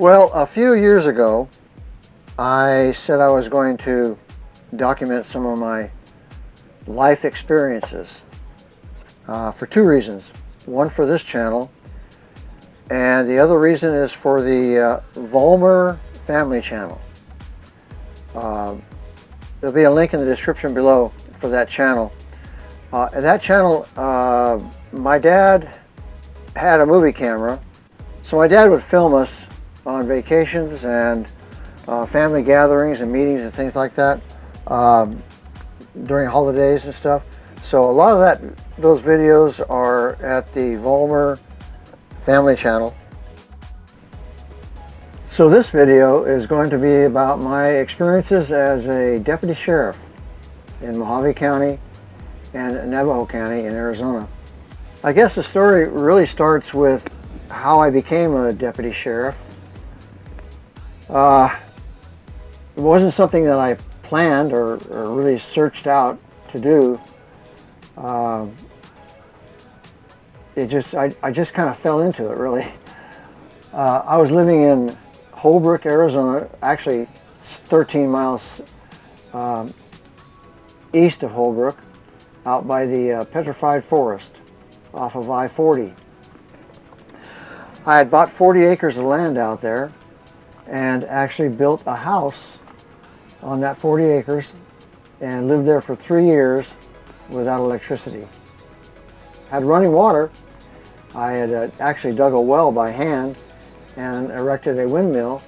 Well, a few years ago, I said I was going to document some of my life experiences for two reasons. One for this channel, and the other reason is for the Vollmer family channel. There'll be a link in the description below for that channel. That channel, my dad had a movie camera, so my dad would film us on vacations and family gatherings and meetings and things like that during holidays and stuff. So a lot of those videos are at the Vollmer family channel. So this video is going to be about my experiences as a deputy sheriff in Mojave County and Navajo County in Arizona. I guess the story really starts with how I became a deputy sheriff. It wasn't something that I planned or really searched out to do. I just kind of fell into it, really. I was living in Holbrook, Arizona, actually 13 miles east of Holbrook, out by the petrified forest off of I-40. I had bought 40 acres of land out there and actually built a house on that 40 acres and lived there for 3 years without electricity. Had running water. I had actually dug a well by hand and erected a windmill,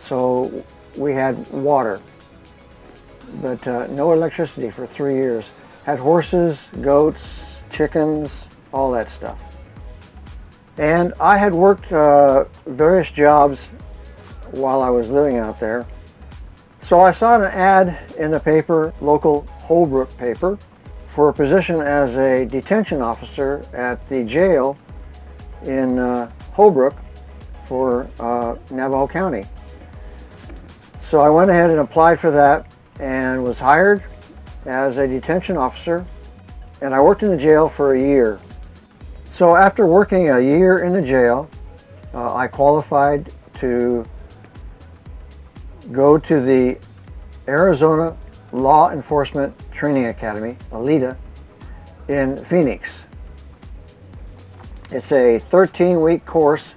so we had water, but no electricity for 3 years. Had horses, goats, chickens, all that stuff. And I had worked various jobs while I was living out there. So I saw an ad in the paper, local Holbrook paper, for a position as a detention officer at the jail in Holbrook for Navajo County. So I went ahead and applied for that and was hired as a detention officer, and I worked in the jail for a year. So after working a year in the jail, I qualified to go to the Arizona Law Enforcement Training Academy, ALETA, in Phoenix. It's a 13-week course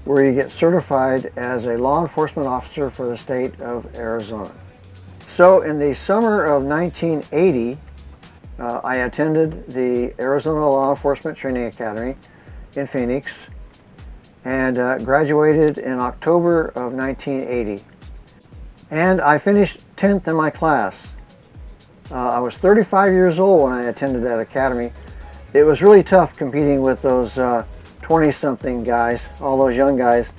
where you get certified as a law enforcement officer for the state of Arizona. So in the summer of 1980, I attended the Arizona Law Enforcement Training Academy in Phoenix and graduated in October of 1980. And I finished 10th in my class. I was 35 years old when I attended that academy. It was really tough competing with those 20-something guys, all those young guys.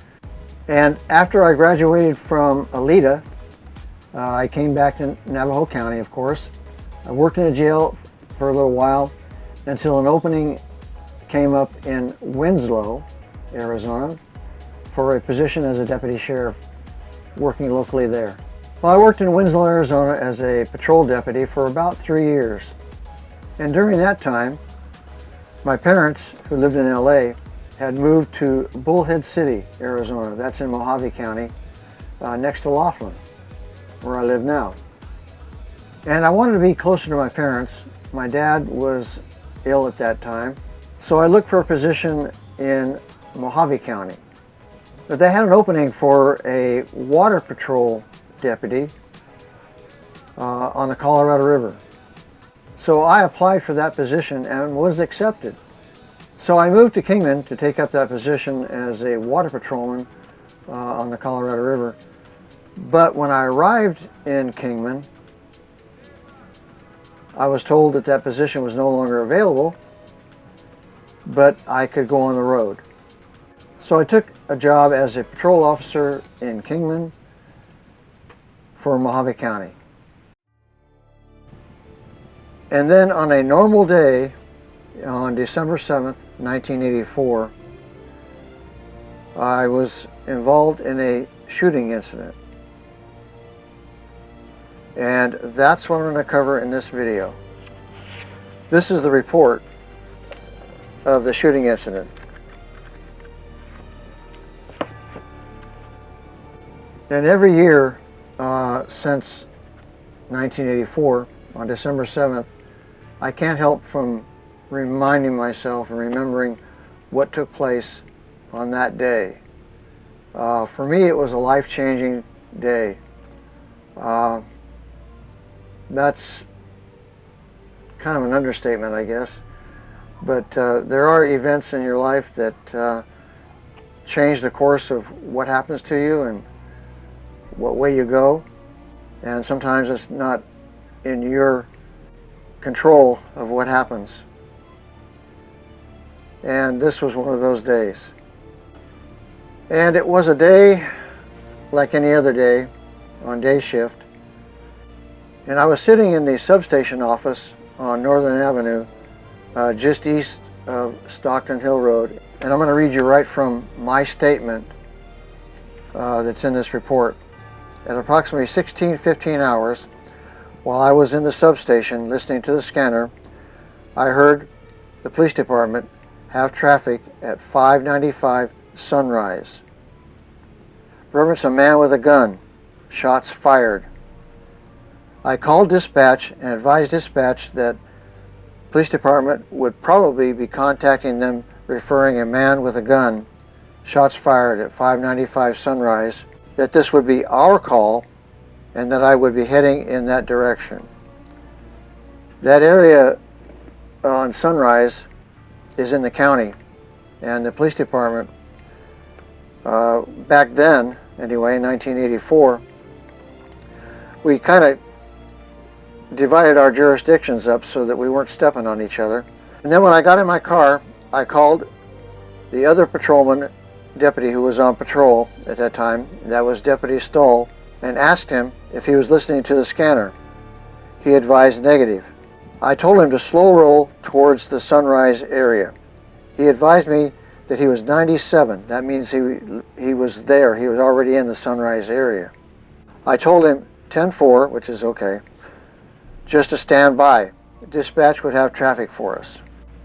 And after I graduated from ALETA, I came back to Navajo County, of course. I worked in a jail for a little while until an opening came up in Winslow, Arizona, for a position as a deputy sheriff working locally there. Well, I worked in Winslow, Arizona as a patrol deputy for about 3 years. And during that time, my parents, who lived in LA, had moved to Bullhead City, Arizona. That's in Mojave County, next to Laughlin, where I live now. And I wanted to be closer to my parents. My dad was ill at that time, so I looked for a position in Mojave County. But they had an opening for a water patrol deputy on the Colorado River. So I applied for that position and was accepted. So I moved to Kingman to take up that position as a water patrolman on the Colorado River. But when I arrived in Kingman, I was told that that position was no longer available, but I could go on the road. So I took a job as a patrol officer in Kingman for Mojave County. And then on a normal day, on December 7th, 1984, I was involved in a shooting incident. And that's what I'm going to cover in this video. This is the report of the shooting incident. And every year since 1984, on December 7th, I can't help from reminding myself and remembering what took place on that day. For me, it was a life-changing day. That's kind of an understatement, I guess. But there are events in your life that change the course of what happens to you and what way you go. And sometimes it's not in your control of what happens. And this was one of those days. And it was a day like any other day on day shift. And I was sitting in the substation office on Northern Avenue, just east of Stockton Hill Road. And I'm going to read you right from my statement that's in this report. At approximately 16:15 hours, while I was in the substation listening to the scanner, I heard the police department have traffic at 595 Sunrise. Reference a man with a gun. Shots fired. I called dispatch and advised dispatch that police department would probably be contacting them referring a man with a gun, shots fired at 595 Sunrise, that this would be our call and that I would be heading in that direction. That area on Sunrise is in the county, and the police department back then, anyway, in 1984, we kind of divided our jurisdictions up so that we weren't stepping on each other. And then when I got in my car, I called the other patrolman deputy who was on patrol at that time, that was Deputy Stoll, and asked him if he was listening to the scanner. He advised negative. I told him to slow roll towards the Sunrise area. He advised me that he was 97. That means he was there. He was already in the Sunrise area. I told him 10-4, which is okay, just to stand by. Dispatch would have traffic for us.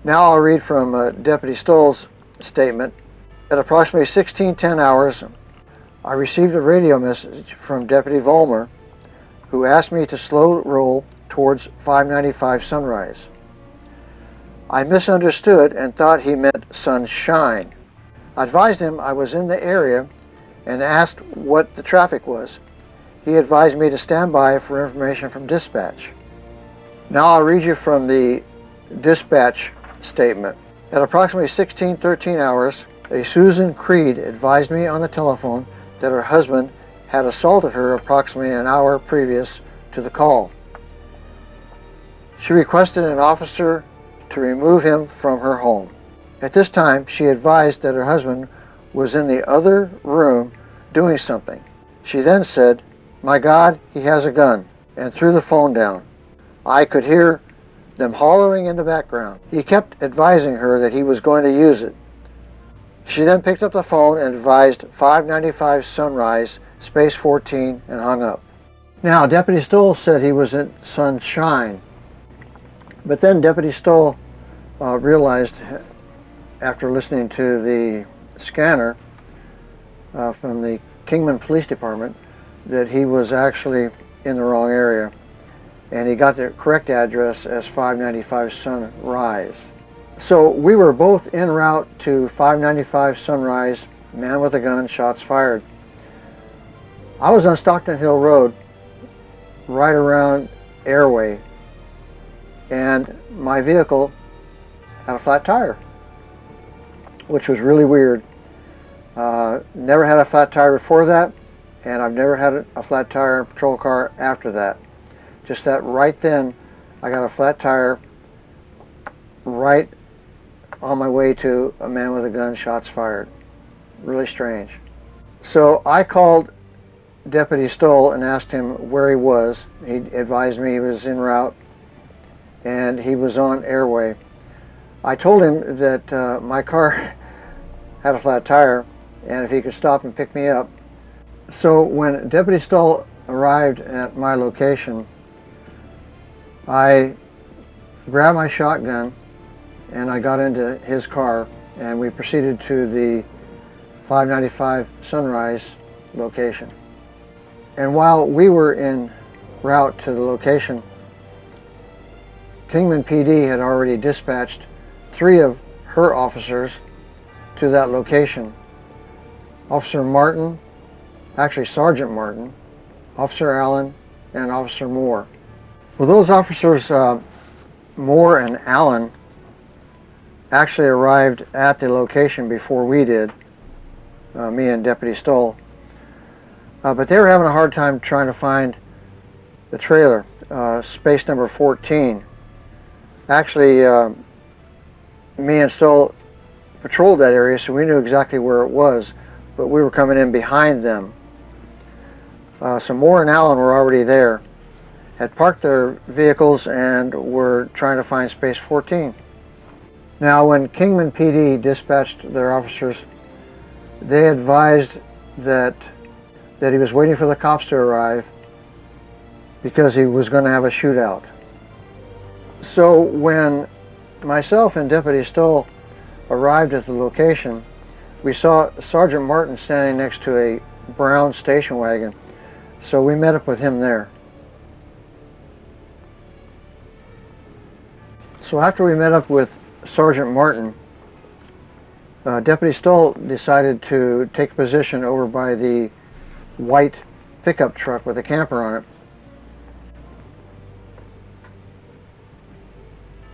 Now I'll read from Deputy Stoll's statement. At approximately 16:10 hours, I received a radio message from Deputy Vollmer, who asked me to slow roll towards 595 Sunrise. I misunderstood and thought he meant sunshine. I advised him I was in the area and asked what the traffic was. He advised me to stand by for information from dispatch. Now I'll read you from the dispatch statement. At approximately 16:13 hours, a Susan Creed advised me on the telephone that her husband had assaulted her approximately an hour previous to the call. She requested an officer to remove him from her home. At this time, she advised that her husband was in the other room doing something. She then said, "My God, he has a gun," and threw the phone down. I could hear them hollering in the background. He kept advising her that he was going to use it. She then picked up the phone and advised 595 Sunrise, space 14, and hung up. Now, Deputy Stoll said he was in Sunshine, but then Deputy Stoll realized, after listening to the scanner from the Kingman Police Department, that he was actually in the wrong area, and he got the correct address as 595 Sunrise. So we were both en route to 595 Sunrise, man with a gun, shots fired. I was on Stockton Hill Road, right around Airway, and my vehicle had a flat tire, which was really weird. Never had a flat tire before that, and I've never had a flat tire in a patrol car after that. Just that right then, I got a flat tire right on my way to a man with a gun, shots fired. Really strange. So I called Deputy Stoll and asked him where he was. He advised me he was en route and he was on Airway. I told him that my car had a flat tire and if he could stop and pick me up. So when Deputy Stoll arrived at my location, I grabbed my shotgun and I got into his car and we proceeded to the 595 Sunrise location. And while we were en route to the location, Kingman PD had already dispatched 3 of her officers to that location. Officer Martin, actually Sergeant Martin, Officer Allen, and Officer Moore. Well, those officers, Moore and Allen, actually arrived at the location before we did, me and Deputy Stoll. But they were having a hard time trying to find the trailer, space number 14. Actually, me and Stoll patrolled that area, so we knew exactly where it was, but we were coming in behind them. So Moore and Allen were already there, had parked their vehicles, and were trying to find space 14. Now, when Kingman PD dispatched their officers, they advised that he was waiting for the cops to arrive because he was going to have a shootout. So when myself and Deputy Stoll arrived at the location, we saw Sergeant Martin standing next to a brown station wagon, so we met up with him there. So after we met up with Sergeant Martin, Deputy Stoll decided to take a position over by the white pickup truck with a camper on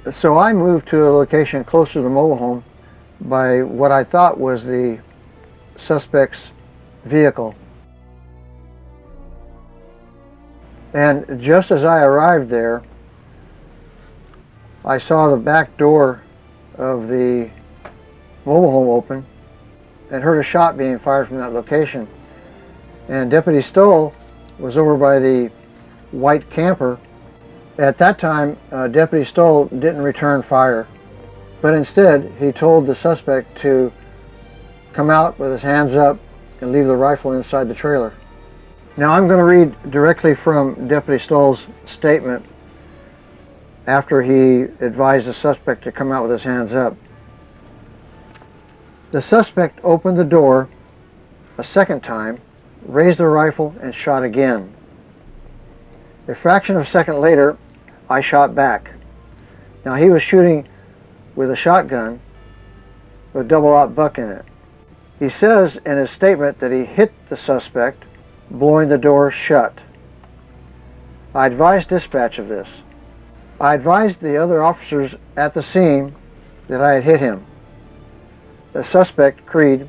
it. So I moved to a location closer to the mobile home by what I thought was the suspect's vehicle. And just as I arrived there, I saw the back door of the mobile home open and heard a shot being fired from that location. And Deputy Stoll was over by the white camper. At that time, Deputy Stoll didn't return fire, but instead he told the suspect to come out with his hands up and leave the rifle inside the trailer. Now I'm going to read directly from Deputy Stoll's statement after he advised the suspect to come out with his hands up. The suspect opened the door a second time, raised the rifle, and shot again. A fraction of a second later, I shot back. Now he was shooting with a shotgun with a double-aught buck in it. He says in his statement that he hit the suspect, blowing the door shut. I advised dispatch of this. I advised the other officers at the scene that I had hit him. The suspect, Creed,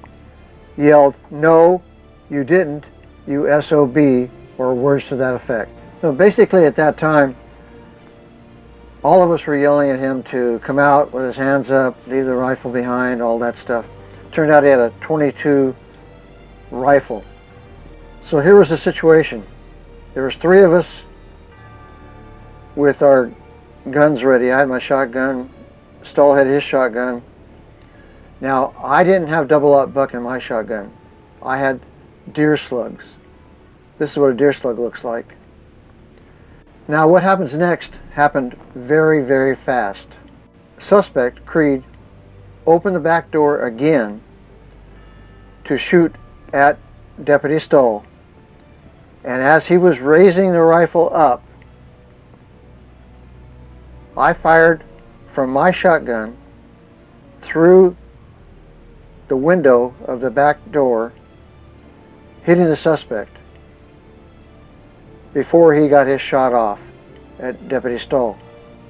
yelled, "No, you didn't, you SOB," or words to that effect. So basically at that time, all of us were yelling at him to come out with his hands up, leave the rifle behind, all that stuff. Turned out he had a .22 rifle. So here was the situation. There was 3 of us with our guns ready. I had my shotgun, Stoll had his shotgun. Now, I didn't have double-aught buck in my shotgun. I had deer slugs. This is what a deer slug looks like. Now, what happens next happened very, very fast. Suspect, Creed, opened the back door again to shoot at Deputy Stoll. And as he was raising the rifle up, I fired from my shotgun through the window of the back door, hitting the suspect before he got his shot off at Deputy Stoll.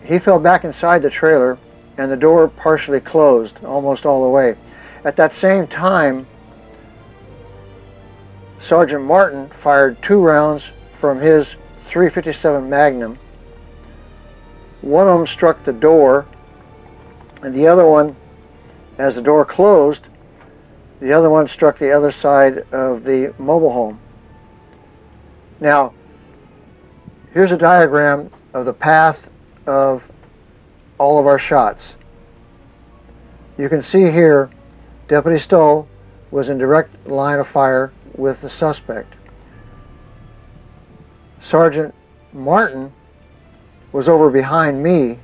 He fell back inside the trailer and the door partially closed almost all the way. At that same time, Sergeant Martin fired 2 rounds from his .357 Magnum. One of them struck the door, and the other one, as the door closed, the other one struck the other side of the mobile home. Now, here's a diagram of the path of all of our shots. You can see here, Deputy Stoll was in direct line of fire with the suspect. Sergeant Martin was over behind me,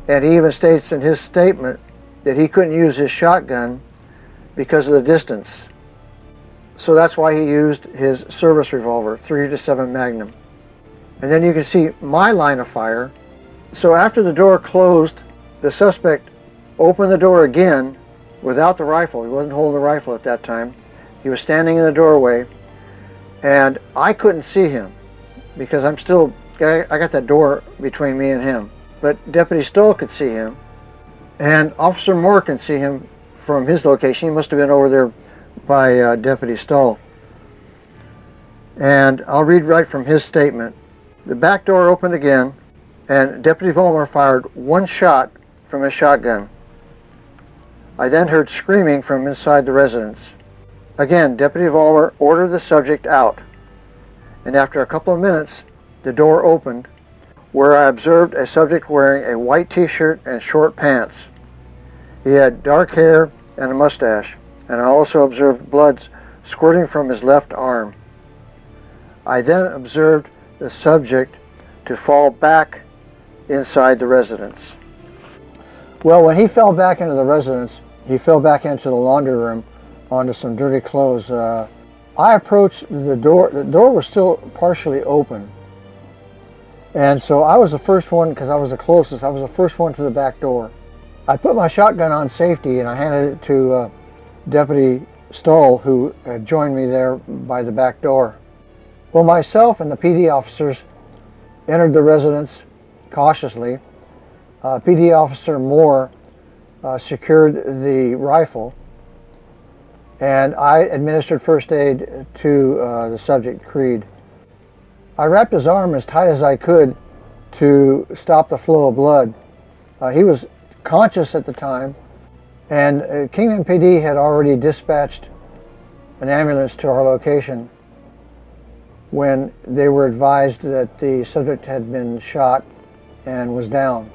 and he even states in his statement that he couldn't use his shotgun because of the distance. So that's why he used his service revolver, 3-7 Magnum. And then you can see my line of fire. So after the door closed, the suspect opened the door again without the rifle. He wasn't holding the rifle at that time. He was standing in the doorway, and I couldn't see him because I got that door between me and him. But Deputy Stoll could see him, and Officer Moore can see him from his location. He must have been over there by Deputy Stoll. And I'll read right from his statement. The back door opened again, and Deputy Vollmer fired one shot from his shotgun. I then heard screaming from inside the residence. Again, Deputy Vollmer ordered the subject out, and after a couple of minutes, the door opened, where I observed a subject wearing a white t-shirt and short pants. He had dark hair and a mustache, and I also observed blood squirting from his left arm. I then observed the subject to fall back inside the residence. Well, when he fell back into the residence, he fell back into the laundry room onto some dirty clothes. I approached the door. The door was still partially open. And so I was the first one, because I was the closest, I was the first one to the back door. I put my shotgun on safety and I handed it to Deputy Stoll, who had joined me there by the back door. Well, myself and the PD officers entered the residence cautiously. PD Officer Moore secured the rifle, and I administered first aid to the subject, Creed. I wrapped his arm as tight as I could to stop the flow of blood. He was conscious at the time, and Kingman PD had already dispatched an ambulance to our location when they were advised that the subject had been shot and was down.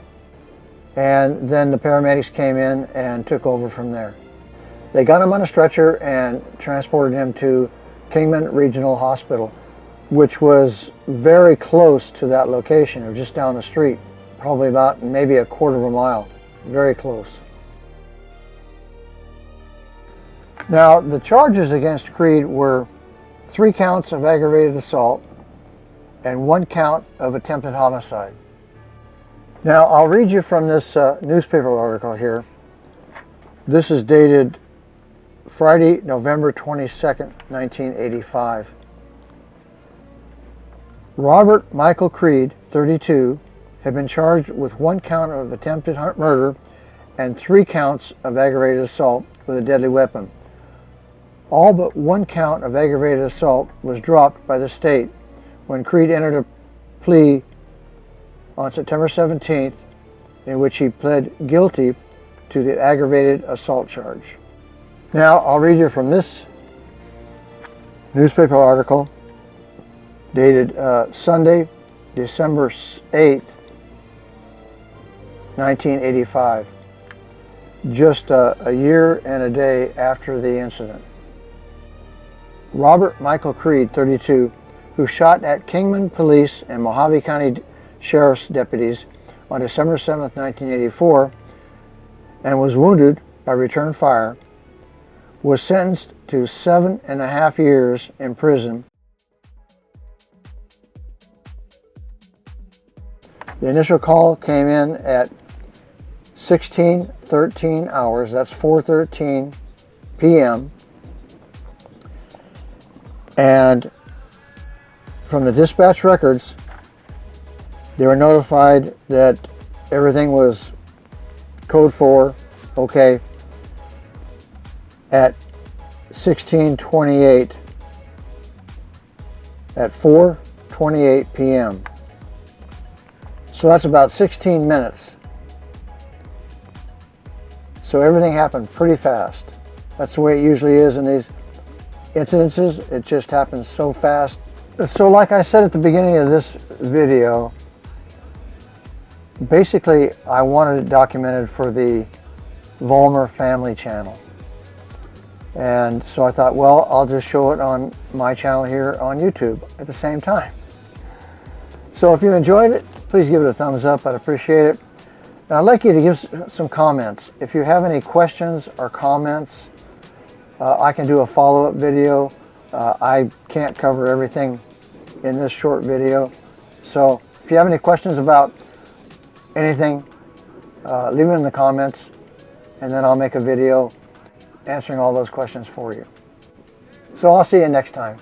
And then the paramedics came in and took over from there. They got him on a stretcher and transported him to Kingman Regional Hospital, which was very close to that location, or just down the street, probably about maybe a quarter of a mile, very close. Now, the charges against Creed were 3 counts of aggravated assault and 1 count of attempted homicide. Now, I'll read you from this newspaper article here. This is dated Friday, November 22nd, 1985. Robert Michael Creed, 32, had been charged with 1 count of attempted murder and 3 counts of aggravated assault with a deadly weapon. All but 1 count of aggravated assault was dropped by the state when Creed entered a plea on September 17th, in which he pled guilty to the aggravated assault charge. Now, I'll read you from this newspaper article dated Sunday, December 8th, 1985, just a year and a day after the incident. Robert Michael Creed, 32, who shot at Kingman Police and Mojave County Sheriff's deputies on December 7, 1984, and was wounded by return fire, was sentenced to 7.5 years in prison. The initial call came in at 16:13 hours, that's 4:13 p.m. And from the dispatch records, they were notified that everything was code 4, okay, at 16:28, at 4:28 p.m. So that's about 16 minutes. So everything happened pretty fast. That's the way it usually is in these incidences. It just happens so fast. So like I said at the beginning of this video, basically I wanted it documented for the Vollmer family channel. And so I thought, well, I'll just show it on my channel here on YouTube at the same time. So if you enjoyed it, please give it a thumbs up. I'd appreciate it. And I'd like you to give some comments. If you have any questions or comments, I can do a follow-up video, I can't cover everything in this short video. So if you have any questions about anything, leave them in the comments, and then I'll make a video answering all those questions for you. So I'll see you next time.